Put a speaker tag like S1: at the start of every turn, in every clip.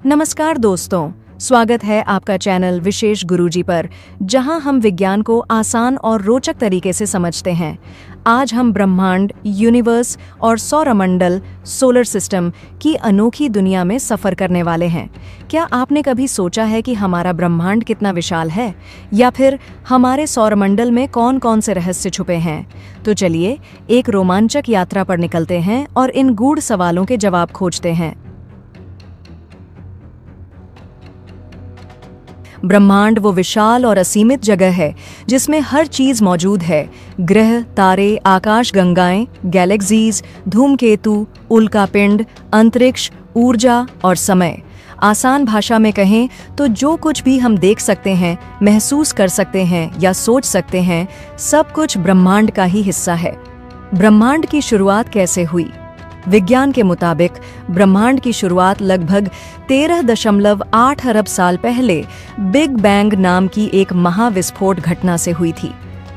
S1: नमस्कार दोस्तों, स्वागत है आपका चैनल विशेष गुरुजी पर, जहां हम विज्ञान को आसान और रोचक तरीके से समझते हैं। आज हम ब्रह्मांड, यूनिवर्स और सौरमंडल सोलर सिस्टम की अनोखी दुनिया में सफर करने वाले हैं। क्या आपने कभी सोचा है कि हमारा ब्रह्मांड कितना विशाल है, या फिर हमारे सौरमंडल में कौन-कौन से रहस्य छुपे हैं? तो चलिए एक रोमांचक यात्रा पर निकलते हैं और इन गूढ़ सवालों के जवाब खोजते हैं। ब्रह्मांड वो विशाल और असीमित जगह है जिसमें हर चीज मौजूद है। ग्रह, तारे, आकाश गंगाएं, गैलेक्सीज, धूमकेतु, उल्कापिंड, अंतरिक्ष, ऊर्जा और समय। आसान भाषा में कहें तो जो कुछ भी हम देख सकते हैं, महसूस कर सकते हैं या सोच सकते हैं, सब कुछ ब्रह्मांड का ही हिस्सा है। ब्रह्मांड की शुरुआत कैसे हुई? विज्ञान के मुताबिक ब्रह्मांड की शुरुआत लगभग 13.8 अरब साल पहले बिग बैंग नाम की एक महाविस्फोट घटना से हुई थी।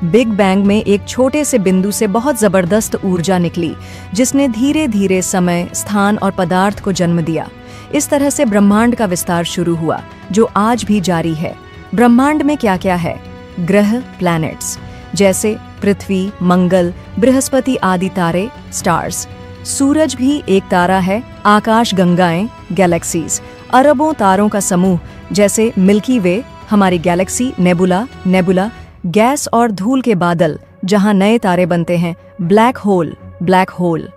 S1: बिग बैंग में एक छोटे से बिंदु से बहुत जबरदस्त ऊर्जा निकली, जिसने धीरे धीरे समय, स्थान और पदार्थ को जन्म दिया। इस तरह से ब्रह्मांड का विस्तार शुरू हुआ, जो आज भी जारी है। ब्रह्मांड में क्या क्या है? ग्रह, प्लैनेट्स जैसे पृथ्वी, मंगल, बृहस्पति आदि तारे, स्टार्स। सूरज भी एक तारा है। आकाश गंगाएं, गैलेक्सीज, अरबों तारों का समूह जैसे मिल्की वे, हमारी गैलेक्सी, नेबुला, गैस और धूल के बादल जहां नए तारे बनते हैं, ब्लैक होल।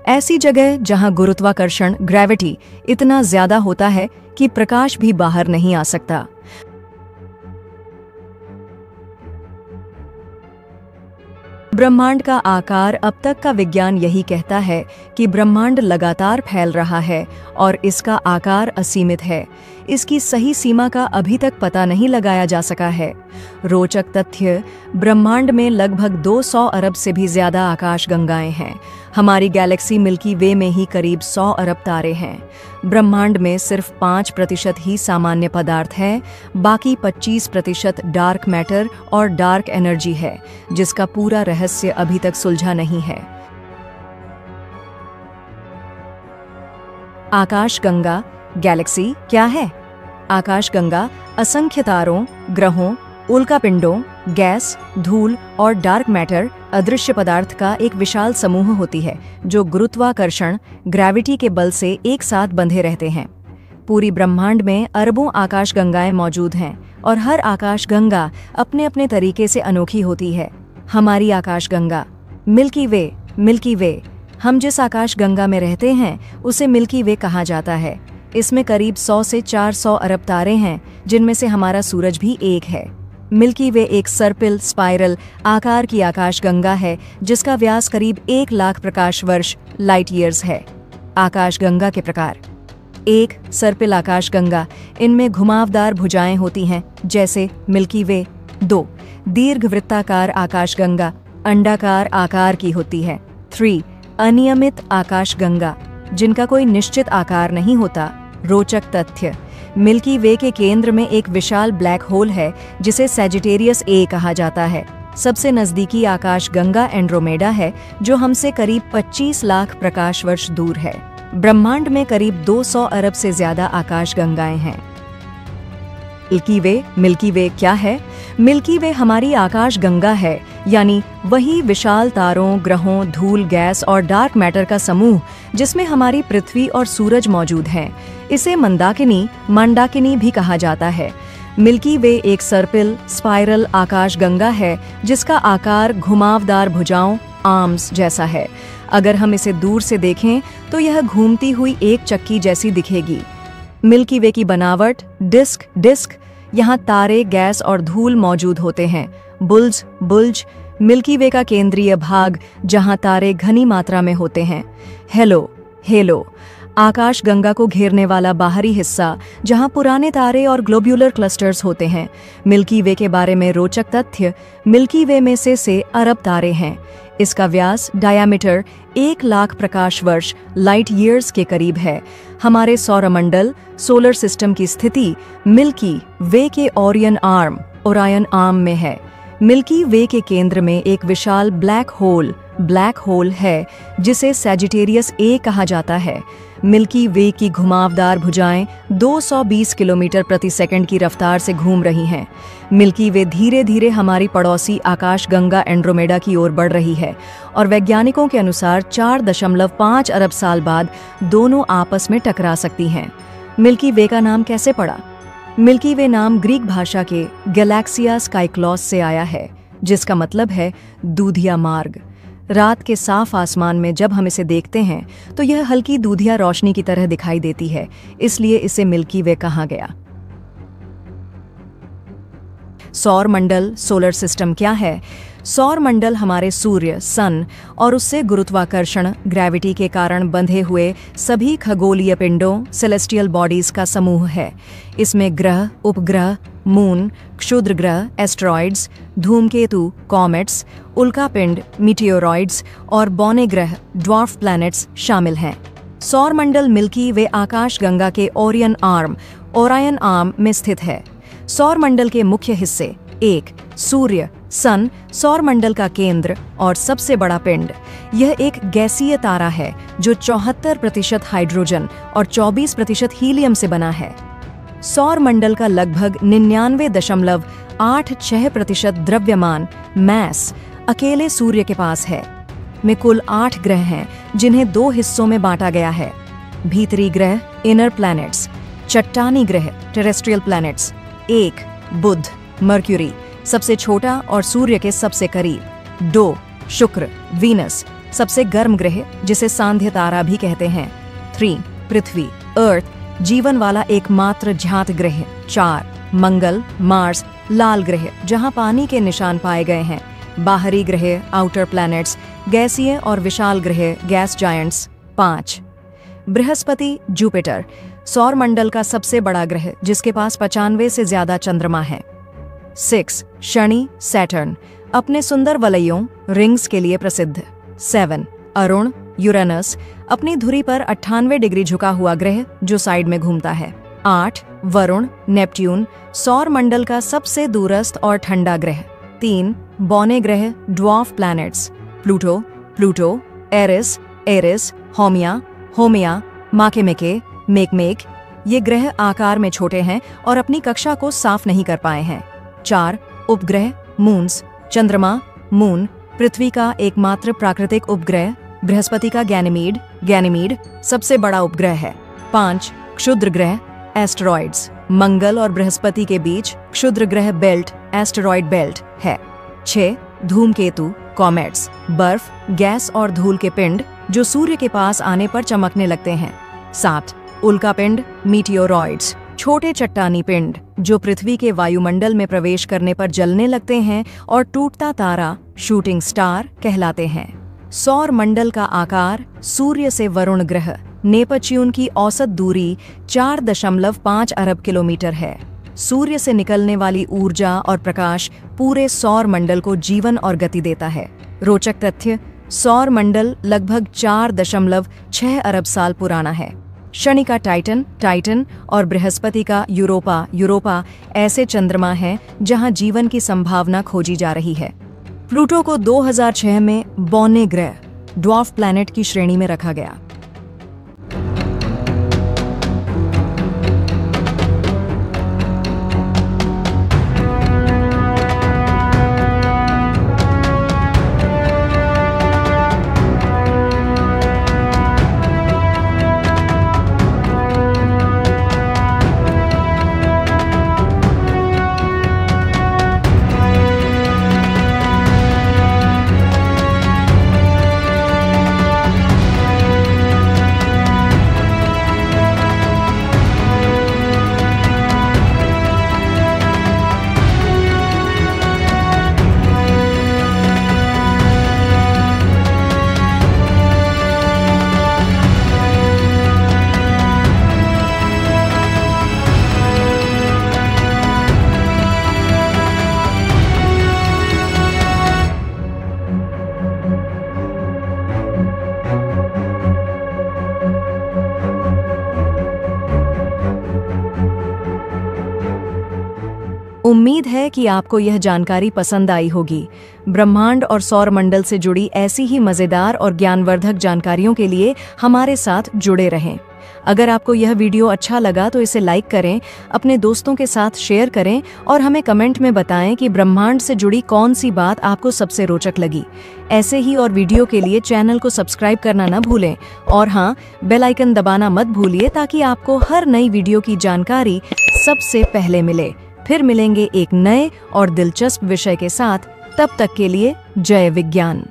S1: ऐसी जगह जहां गुरुत्वाकर्षण, ग्रेविटी इतना ज्यादा होता है कि प्रकाश भी बाहर नहीं आ सकता। ब्रह्मांड का आकार, अब तक का विज्ञान यही कहता है कि ब्रह्मांड लगातार फैल रहा है और इसका आकार असीमित है। इसकी सही सीमा का अभी तक पता नहीं लगाया जा सका है। रोचक तथ्य: ब्रह्मांड में लगभग 200 अरब से भी ज्यादा आकाशगंगाएं हैं। हमारी गैलेक्सी मिल्की वे में ही करीब 100 अरब तारे हैं। ब्रह्मांड में सिर्फ 5% ही सामान्य पदार्थ है, बाकी 25% डार्क मैटर और डार्क एनर्जी है, जिसका पूरा रहस्य अभी तक सुलझा नहीं है। आकाशगंगा गैलेक्सी क्या है? आकाशगंगा असंख्य तारों, ग्रहों, उल्कापिंडों, गैस, धूल और डार्क मैटर, अदृश्य पदार्थ का एक विशाल समूह होती है, जो गुरुत्वाकर्षण, ग्रेविटी के बल से एक साथ बंधे रहते हैं। पूरी ब्रह्मांड में अरबों आकाशगंगाएं मौजूद हैं और हर आकाशगंगा अपने अपने तरीके से अनोखी होती है। हमारी आकाशगंगा मिल्की वे, हम जिस आकाशगंगा में रहते हैं उसे मिल्की वे कहा जाता है। इसमें करीब 100 से 400 अरब तारे हैं, जिनमें से हमारा सूरज भी एक है। मिल्की वे एक सर्पिल स्पाइरल आकार की आकाशगंगा है, जिसका व्यास करीब 1 लाख प्रकाश वर्ष लाइट ईयर्स है। आकाशगंगा के प्रकार: 1. सर्पिल आकाशगंगा, इनमें घुमावदार भुजाएं होती हैं, जैसे मिल्की वे। 2. दीर्घवृत्ताकार आकाशगंगा, अंडाकार आकार की होती है। 3. अनियमित आकाशगंगा, जिनका कोई निश्चित आकार नहीं होता। रोचक तथ्य: मिल्की वे के केंद्र में एक विशाल ब्लैक होल है, जिसे सैजिटेरियस ए कहा जाता है। सबसे नजदीकी आकाशगंगा एंड्रोमेडा है, जो हमसे करीब 25 लाख प्रकाश वर्ष दूर है। ब्रह्मांड में करीब 200 अरब से ज्यादा आकाशगंगाएं हैं। मिल्की वे क्या है? मिल्की वे हमारी आकाशगंगा है, यानी वही विशाल तारों, ग्रहों, धूल, गैस और डार्क मैटर का समूह जिसमें हमारी पृथ्वी और सूरज मौजूद हैं। इसे मंदाकिनी भी कहा जाता है। मिल्की वे एक सर्पिल स्पाइरल आकाशगंगा है, जिसका आकार घुमावदार भुजाओं, आर्म्स जैसा है। अगर हम इसे दूर से देखें तो यह घूमती हुई एक चक्की जैसी दिखेगी। मिल्की वे की बनावट डिस्क, यहाँ तारे, गैस और धूल मौजूद होते हैं। बुल्ज, मिल्की वे का केंद्रीय भाग, जहाँ तारे घनी मात्रा में होते हैं। हेलो, आकाशगंगा को घेरने वाला बाहरी हिस्सा, जहाँ पुराने तारे और ग्लोब्यूलर क्लस्टर्स होते हैं। मिल्की वे के बारे में रोचक तथ्य: मिल्की वे में से अरब तारे हैं। इसका व्यास, डायामीटर 1 लाख प्रकाश वर्ष लाइट ईयर्स के करीब है। हमारे सौरमंडल सोलर सिस्टम की स्थिति मिल्की वे के ओरायन आर्म में है। मिल्की वे के केंद्र में एक विशाल ब्लैक होल है, जिसे सैजिटेरियस ए कहा जाता है। मिल्की वे की घुमावदार भुजाएं 220 किलोमीटर प्रति सेकंड की रफ्तार से घूम रही हैं। मिल्की वे धीरे धीरे हमारी पड़ोसी आकाशगंगा एंड्रोमेडा की ओर बढ़ रही है और वैज्ञानिकों के अनुसार 4.5 अरब साल बाद दोनों आपस में टकरा सकती हैं। मिल्की वे का नाम कैसे पड़ा? मिल्की वे नाम ग्रीक भाषा के गैलेक्सिया स्काइक्लॉस से आया है, जिसका मतलब है दूधिया मार्ग। रात के साफ आसमान में जब हम इसे देखते हैं तो यह हल्की दूधिया रोशनी की तरह दिखाई देती है, इसलिए इसे मिल्की वे कहा गया। सौर मंडल, सोलर सिस्टम क्या है? सौर मंडल हमारे सूर्य, सन और उससे गुरुत्वाकर्षण, ग्रेविटी के कारण बंधे हुए सभी खगोलीय पिंडों, सेलेस्टियल बॉडीज का समूह है। इसमें ग्रह, उपग्रह, मून, क्षुद्र ग्रह, एस्टेरॉइड्स, धूमकेतु, कॉमेट्स, उल्कापिंड, मीटियोरॉइड्स और बौने ग्रह, ड्वार्फ प्लैनेट्स शामिल हैं। सौर मंडल मिल्की वे आकाशगंगा के ओरियन आर्म में स्थित है। सौर मंडल के मुख्य हिस्से: 1. सूर्य, सन, सौर मंडल का केंद्र और सबसे बड़ा पिंड। यह एक गैसीय तारा है जो 74% हाइड्रोजन और 24% हीलियम से बना है। सौर मंडल का लगभग 99.86% द्रव्यमान मैस अकेले सूर्य के पास है। में कुल 8 ग्रह हैं, जिन्हें 2 हिस्सों में बांटा गया है: भीतरी ग्रह, इनर प्लैनेट्स; चट्टानी ग्रह, टेरेस्ट्रियल प्लैनेट्स। 1. बुध, मर्क्यूरी, सबसे छोटा और सूर्य के सबसे करीब। 2. शुक्र, वीनस, सबसे गर्म ग्रह जिसे सांध्य तारा भी कहते हैं। 3. पृथ्वी, अर्थ, जीवन वाला एकमात्र ज्ञात ग्रह। 4. मंगल, मार्स, लाल ग्रह, जहां पानी के निशान पाए गए हैं। बाहरी ग्रह, आउटर प्लैनेट्स, गैसीय और विशाल ग्रह, गैस जायंट्स। 5. बृहस्पति, जुपिटर, सौर मंडल का सबसे बड़ा ग्रह जिसके पास 95 से ज्यादा चंद्रमा हैं। 6. शनि, सैटर्न, अपने सुंदर वलयों, रिंग्स के लिए प्रसिद्ध। 7. अरुण, यूरेनस, अपनी धुरी पर 98 डिग्री झुका हुआ ग्रह जो साइड में घूमता है। 8. वरुण, नेपट्यून, सौर मंडल का सबसे दूरस्थ और ठंडा ग्रह। 3. बौने ग्रह, dwarf planets, Pluto, Eris, Haumea, Makemake, Makemake. ये ग्रह आकार में छोटे हैं और अपनी कक्षा को साफ नहीं कर पाए हैं। 4. उपग्रह, मून्स, चंद्रमा, मून, पृथ्वी का एकमात्र प्राकृतिक उपग्रह, बृहस्पति का गैनीमीड सबसे बड़ा उपग्रह है। 5. क्षुद्र ग्रह, एस्टेरॉइड्स, मंगल और बृहस्पति के बीच क्षुद्र ग्रह बेल्ट, एस्टेरॉइड बेल्ट है। 6. धूमकेतु, कॉमेट्स, बर्फ, गैस और धूल के पिंड जो सूर्य के पास आने पर चमकने लगते हैं। 7. उल्कापिंड, मीटियोरॉइड्स, छोटे चट्टानी पिंड जो पृथ्वी के वायुमंडल में प्रवेश करने पर जलने लगते हैं और टूटता तारा, शूटिंग स्टार कहलाते हैं। सौर मंडल का आकार सूर्य से वरुण ग्रह नेपच्यून की औसत दूरी 4.5 अरब किलोमीटर है। सूर्य से निकलने वाली ऊर्जा और प्रकाश पूरे सौर मंडल को जीवन और गति देता है। रोचक तथ्य: सौर मंडल लगभग 4.6 अरब साल पुराना है। शनि का टाइटन और बृहस्पति का यूरोपा ऐसे चंद्रमा हैं जहां जीवन की संभावना खोजी जा रही है। प्लूटो को 2006 में बौने ग्रह, ड्वार्फ प्लैनेट की श्रेणी में रखा गया। उम्मीद है कि आपको यह जानकारी पसंद आई होगी। ब्रह्मांड और सौर मंडल से जुड़ी ऐसी ही मजेदार और ज्ञानवर्धक जानकारियों के लिए हमारे साथ जुड़े रहें। अगर आपको यह वीडियो अच्छा लगा तो इसे लाइक करें, अपने दोस्तों के साथ शेयर करें और हमें कमेंट में बताएं कि ब्रह्मांड से जुड़ी कौन सी बात आपको सबसे रोचक लगी। ऐसे ही और वीडियो के लिए चैनल को सब्सक्राइब करना न भूलें और हाँ, बेल आइकन दबाना मत भूलिए ताकि आपको हर नई वीडियो की जानकारी सबसे पहले मिले। फिर मिलेंगे एक नए और दिलचस्प विषय के साथ। तब तक के लिए जय विज्ञान।